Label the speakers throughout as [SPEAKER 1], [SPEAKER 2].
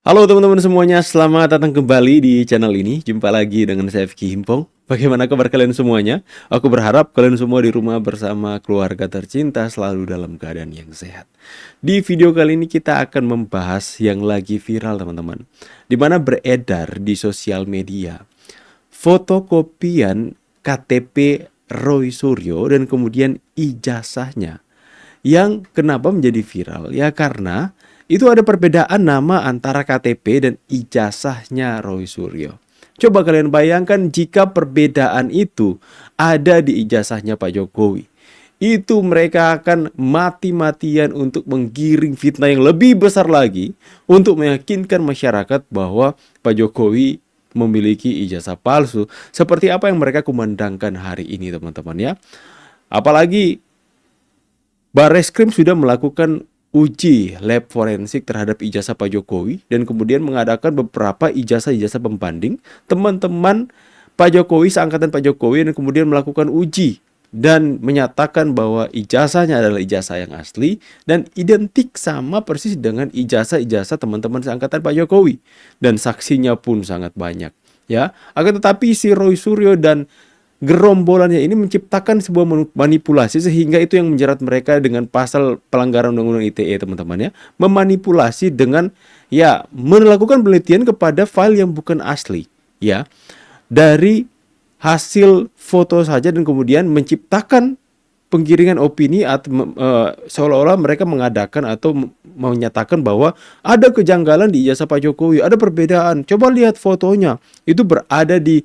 [SPEAKER 1] Halo teman-teman semuanya, selamat datang kembali di channel ini. Jumpa lagi dengan saya Vicky Himpong. Bagaimana kabar kalian semuanya? Aku berharap kalian semua di rumah bersama keluarga tercinta selalu dalam keadaan yang sehat. Di video kali ini kita akan membahas yang lagi viral teman-teman, di mana beredar di sosial media fotokopian KTP Roy Suryo dan kemudian ijazahnya. Yang kenapa menjadi viral? Ya karena itu ada perbedaan nama antara KTP dan ijazahnya Roy Suryo. Coba kalian bayangkan jika perbedaan itu ada di ijazahnya Pak Jokowi. Itu mereka akan mati-matian untuk menggiring fitnah yang lebih besar lagi untuk meyakinkan masyarakat bahwa Pak Jokowi memiliki ijazah palsu. Seperti apa yang mereka kumandangkan hari ini teman-teman ya. Apalagi Barreskrim sudah melakukan uji lab forensik terhadap ijazah Pak Jokowi dan kemudian mengadakan beberapa ijazah-ijazah pembanding. Teman-teman Pak Jokowi, seangkatan Pak Jokowi, dan kemudian melakukan uji dan menyatakan bahwa ijazahnya adalah ijazah yang asli dan identik sama persis dengan ijazah-ijazah teman-teman seangkatan Pak Jokowi, dan saksinya pun sangat banyak ya. Akan tetapi si Roy Suryo dan gerombolannya ini menciptakan sebuah manipulasi sehingga itu yang menjerat mereka dengan pasal pelanggaran undang-undang ITE teman-teman ya. Memanipulasi dengan ya melakukan penelitian kepada file yang bukan asli ya. Dari hasil foto saja dan kemudian menciptakan penggiringan opini atau seolah-olah mereka mengadakan atau menyatakan bahwa ada kejanggalan di ijazah Pak Jokowi, ada perbedaan. Coba lihat fotonya, itu berada di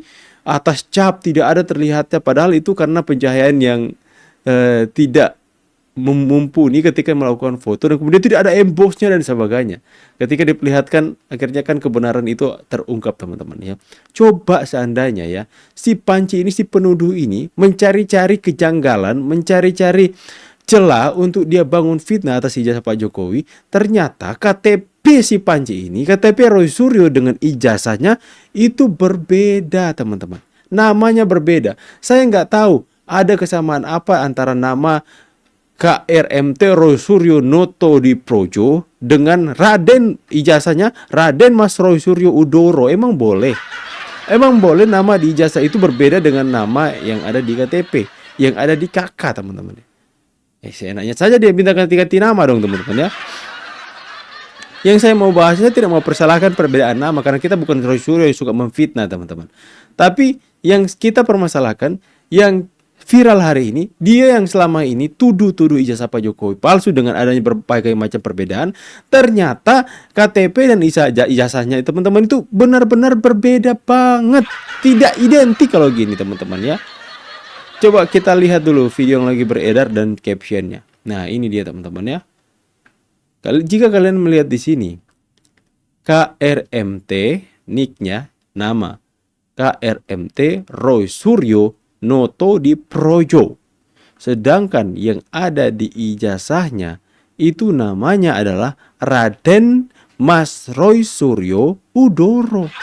[SPEAKER 1] atas cap, tidak ada terlihatnya, padahal itu karena pencahayaan yang tidak mumpuni ketika melakukan foto, dan kemudian tidak ada embossnya dan sebagainya. Ketika diperlihatkan, akhirnya kan kebenaran itu terungkap teman-teman ya. Coba seandainya ya, si Panci ini, si penuduh ini mencari-cari kejanggalan, mencari-cari celah untuk dia bangun fitnah atas ijazah Pak Jokowi. Ternyata KTP si Panci ini, KTP Roy Suryo dengan ijazahnya itu berbeda teman-teman. Namanya berbeda. Saya nggak tahu ada kesamaan apa antara nama KRMT Roy Suryo Noto di Projo dengan Raden, ijazahnya Raden Mas Roy Suryo Udoro. Emang boleh? Emang boleh nama di ijazah itu berbeda dengan nama yang ada di KTP, yang ada di KK teman-teman. Seenaknya saja dia minta ganti-ganti nama dong teman-teman ya. Yang saya mau bahas, saya tidak mau persalahkan perbedaan nama karena kita bukan Roy Suryo yang suka memfitnah teman-teman. Tapi yang kita permasalahkan, yang viral hari ini, dia yang selama ini tuduh-tuduh ijazah Pak Jokowi palsu dengan adanya berbagai macam perbedaan. Ternyata KTP dan ijazahnya teman-teman itu benar-benar berbeda banget. Tidak identik kalau gini teman-teman ya. Coba kita lihat dulu video yang lagi beredar dan captionnya. Nah ini dia teman-teman ya. Jika kalian melihat di sini, KRMT nicknya nama KRMT Roy Suryo Noto di Projo. Sedangkan yang ada di ijazahnya itu namanya adalah Raden Mas Roy Suryo Udoro.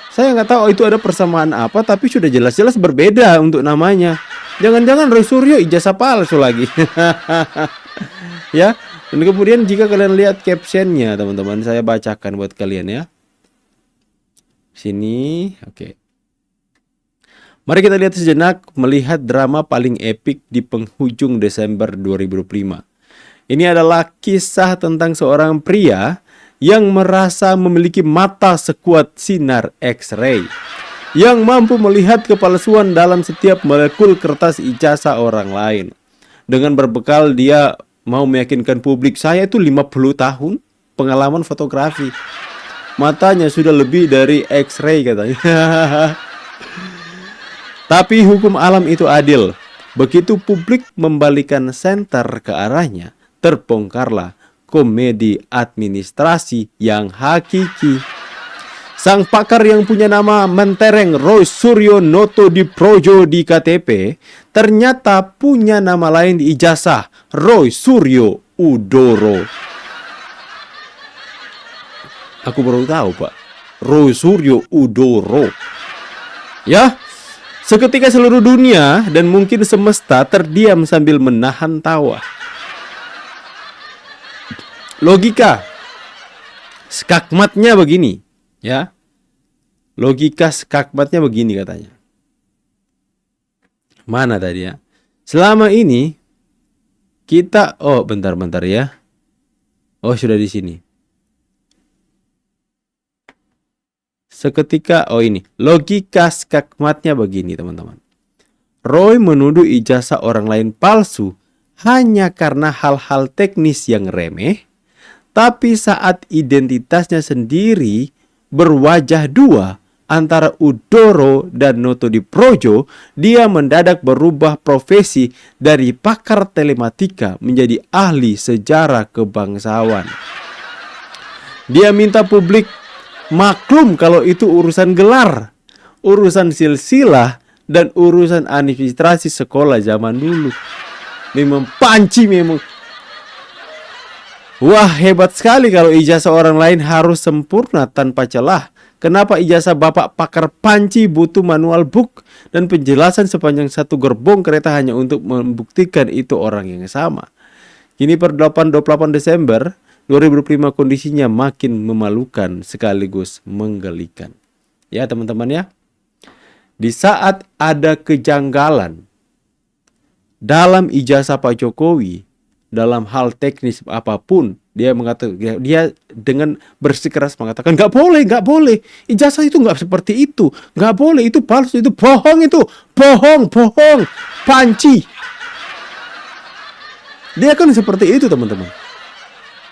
[SPEAKER 1] Saya nggak tahu itu ada persamaan apa, tapi sudah jelas-jelas berbeda untuk namanya. Jangan-jangan Roy Suryo ijazah palsu lagi. Ya. Dan kemudian jika kalian lihat captionnya teman-teman, saya bacakan buat kalian ya. Sini, oke. Mari kita lihat sejenak melihat drama paling epik di penghujung Desember 2025. Ini adalah kisah tentang seorang pria yang merasa memiliki mata sekuat sinar X-ray, yang mampu melihat kepalsuan dalam setiap molekul kertas ijazah orang lain. Dengan berbekal dia mau meyakinkan publik, saya itu 50 tahun pengalaman fotografi. Matanya sudah lebih dari X-ray katanya. Tapi hukum alam itu adil. Begitu publik membalikan senter ke arahnya, terbongkarlah komedi administrasi yang hakiki. Sang pakar yang punya nama mentereng Roy Suryo Noto di Projo di KTP ternyata punya nama lain di ijazah, Roy Suryo Udoro. Aku baru tahu Pak, Roy Suryo Udoro. Ya, seketika seluruh dunia dan mungkin semesta terdiam sambil menahan tawa. Logika skakmatnya begini, ya. Logika skakmatnya begini katanya. Mana tadi ya? Selama ini kita, bentar ya. Oh, sudah di sini. Seketika, ini. Logika skakmatnya begini, teman-teman. Roy menuduh ijazah orang lain palsu hanya karena hal-hal teknis yang remeh, tapi saat identitasnya sendiri berwajah dua antara Udoro dan Notodiprojo, dia mendadak berubah profesi dari pakar telematika menjadi ahli sejarah kebangsawan. Dia minta publik maklum kalau itu urusan gelar, urusan silsilah, dan urusan administrasi sekolah zaman dulu. Memang panci memang. Wah, hebat sekali kalau ijazah orang lain harus sempurna tanpa celah. Kenapa ijazah bapak pakar panci butuh manual book dan penjelasan sepanjang satu gerbong kereta hanya untuk membuktikan itu orang yang sama? Kini per 28 Desember 2005 kondisinya makin memalukan sekaligus menggelikan. Ya teman-teman ya. Di saat ada kejanggalan dalam ijazah Pak Jokowi, dalam hal teknis apapun, dia mengatakan, dia dengan bersikeras mengatakan nggak boleh, ijazah itu nggak seperti itu, nggak boleh, itu palsu, itu bohong, panci. Dia kan seperti itu teman-teman.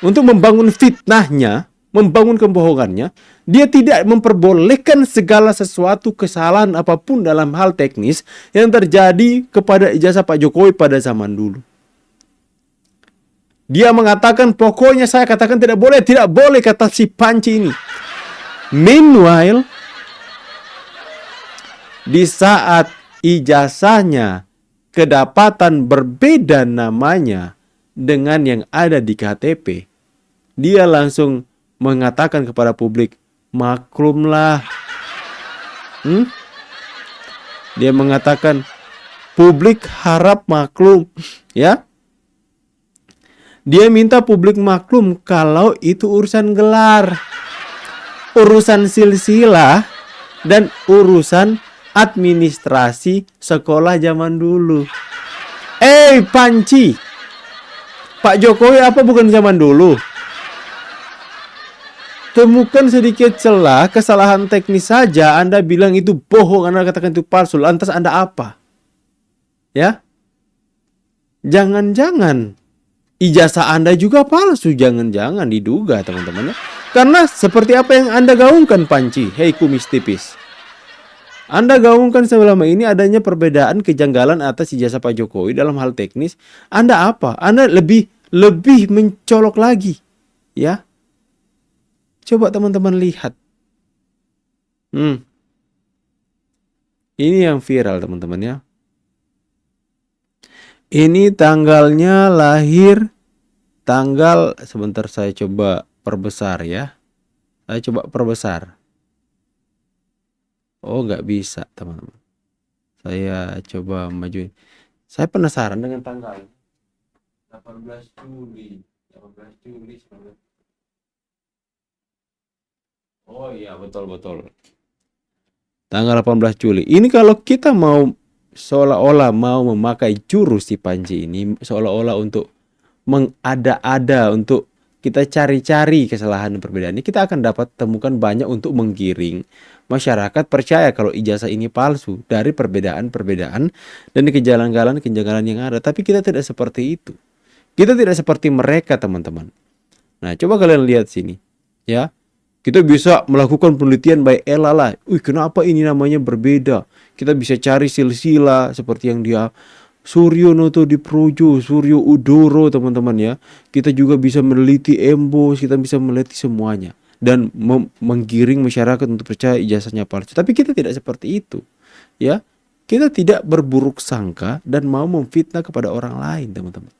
[SPEAKER 1] Untuk membangun fitnahnya, membangun kebohongannya, dia tidak memperbolehkan segala sesuatu kesalahan apapun dalam hal teknis yang terjadi kepada ijazah Pak Jokowi pada zaman dulu. Dia mengatakan pokoknya saya katakan tidak boleh kata si panci ini. Meanwhile, di saat ijazahnya kedapatan berbeda namanya dengan yang ada di KTP, dia langsung mengatakan kepada publik, maklumlah. Dia mengatakan publik harap maklum, ya. Dia minta publik maklum kalau itu urusan gelar, urusan silsilah, dan urusan administrasi sekolah zaman dulu. Panci, Pak Jokowi apa bukan zaman dulu? Temukan sedikit celah kesalahan teknis saja, Anda bilang itu bohong, Anda katakan itu palsu. Lantas Anda apa? Ya? Jangan-jangan ijazah Anda juga palsu, jangan-jangan diduga teman-teman ya. Karena seperti apa yang Anda gaungkan panci, hei kumis tipis. Anda gaungkan selama ini adanya perbedaan kejanggalan atas ijazah Pak Jokowi dalam hal teknis. Anda apa? Anda lebih mencolok lagi, ya. Coba teman-teman lihat. Ini yang viral teman-teman ya. Ini tanggalnya lahir, sebentar saya coba perbesar ya. Saya coba perbesar. Oh nggak bisa teman-teman. Saya coba majuin. Saya penasaran dengan tanggal 18 Juli. Oh iya betul. Tanggal 18 Juli. Ini kalau kita mau seolah-olah mau memakai jurus si panci ini, seolah-olah untuk mengada-ada, untuk kita cari-cari kesalahan dan perbedaan ini, kita akan dapat temukan banyak untuk menggiring masyarakat percaya kalau ijazah ini palsu dari perbedaan-perbedaan dan kejanggalan yang ada. Tapi kita tidak seperti itu. Kita tidak seperti mereka teman-teman. Nah coba kalian lihat sini ya. Kita bisa melakukan penelitian by lah. Kenapa ini namanya berbeda? Kita bisa cari silsilah seperti yang dia Suryo Notodiprojo, Suryo Udoro teman-teman ya. Kita juga bisa meneliti embos, kita bisa meneliti semuanya dan menggiring masyarakat untuk percaya ijazahnya palsu. Tapi kita tidak seperti itu, ya. Kita tidak berburuk sangka dan mau memfitnah kepada orang lain, teman-teman.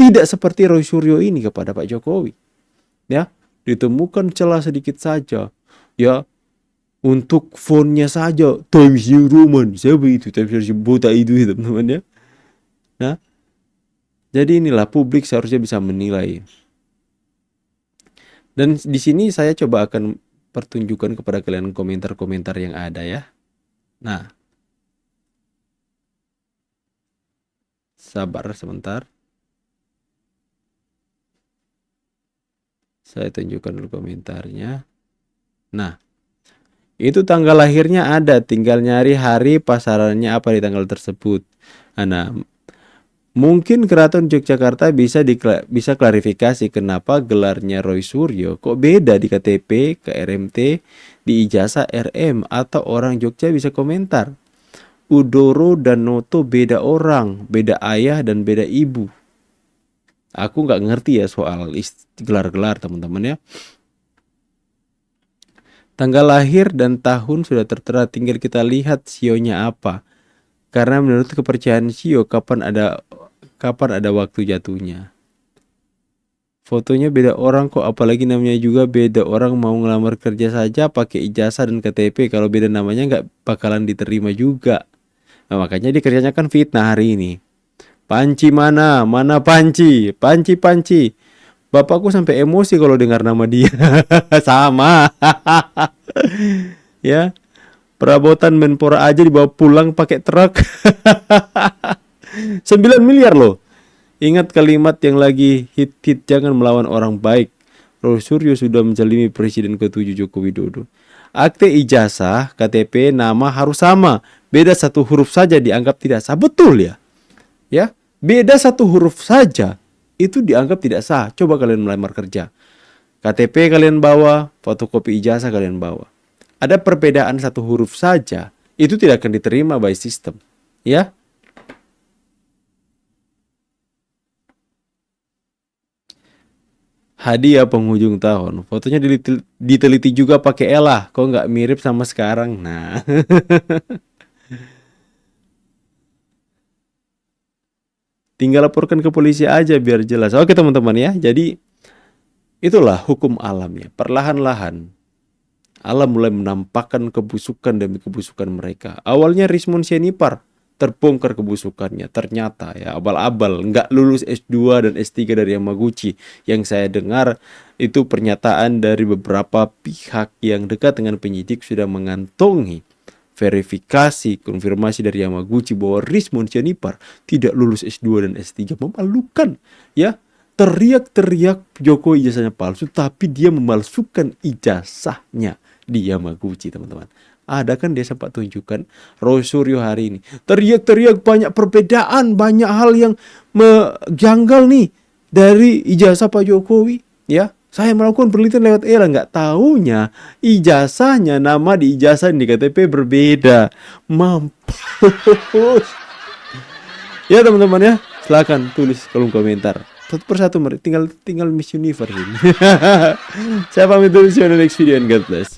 [SPEAKER 1] Tidak seperti Roy Suryo ini kepada Pak Jokowi, ya. Ditemukan celah sedikit saja, ya. Untuk fontnya saja Times New Roman, siapa itu Times New botak itu teman-teman ya. Nah, jadi inilah publik seharusnya bisa menilai. Dan di sini saya coba akan pertunjukkan kepada kalian komentar-komentar yang ada ya. Nah, sabar sebentar. Saya tunjukkan dulu komentarnya. Nah, itu tanggal lahirnya ada, tinggal nyari hari pasarannya apa di tanggal tersebut. Nah, mungkin Keraton Yogyakarta bisa klarifikasi kenapa gelarnya Roy Suryo kok beda di KTP, KRMT, di ijazah RM, atau orang Jogja bisa komentar. Udoro dan Noto beda orang, beda ayah dan beda ibu. Aku nggak ngerti ya soal gelar-gelar teman-teman ya. Tanggal lahir dan tahun sudah tertera, tinggal kita lihat sionya apa. Karena menurut kepercayaan sio kapan ada waktu jatuhnya. Fotonya beda orang kok, apalagi namanya juga beda orang. Mau ngelamar kerja saja pakai ijazah dan KTP, kalau beda namanya nggak bakalan diterima juga. Nah, makanya dikerjanya kan fitnah hari ini. Panci mana Panci, Panci. Bapakku sampai emosi kalau dengar nama dia. Sama. Ya, perabotan Menpora aja dibawa pulang pakai truk. 9 miliar loh. Ingat kalimat yang lagi hit-hit, jangan melawan orang baik. Roy Suryo sudah menjalimi Presiden ke-7 Joko Widodo. Akte ijazah, KTP, nama harus sama. Beda satu huruf saja dianggap tidak sah. Betul ya? Ya, beda satu huruf saja itu dianggap tidak sah. Coba kalian melamar kerja. KTP kalian bawa, fotokopi ijazah kalian bawa. Ada perbedaan satu huruf saja, itu tidak akan diterima by system. Ya. Hadiah penghujung tahun. Fotonya diteliti juga pakai Ella. Kok nggak mirip sama sekarang? Nah. Tinggal laporkan ke polisi aja biar jelas. Oke teman-teman ya. Jadi itulah hukum alam ya. Perlahan-lahan alam mulai menampakkan kebusukan demi kebusukan mereka. Awalnya Rismon Sianipar terbongkar kebusukannya. Ternyata ya abal-abal, nggak lulus S2 dan S3 dari Yamaguchi. Yang saya dengar itu pernyataan dari beberapa pihak yang dekat dengan penyidik sudah mengantongi verifikasi, konfirmasi dari Yamaguchi bahwa Rismon Sianipar tidak lulus S2 dan S3. Memalukan ya. Teriak-teriak Jokowi ijazahnya palsu, tapi dia memalsukan ijazahnya di Yamaguchi teman-teman. Ada kan dia sempat tunjukkan Roy Suryo hari ini. Teriak-teriak banyak perbedaan, banyak hal yang menjanggal nih dari ijazah Pak Jokowi ya. Saya melakukan penelitian lewat ELA, nggak taunya ijazahnya, nama di ijazah di KTP berbeda. Mampus. Ya teman-teman ya, silakan tulis kolom komentar. Satu persatu tinggal Miss Universe ini. Saya pamit dulu, see you on the next video and God bless.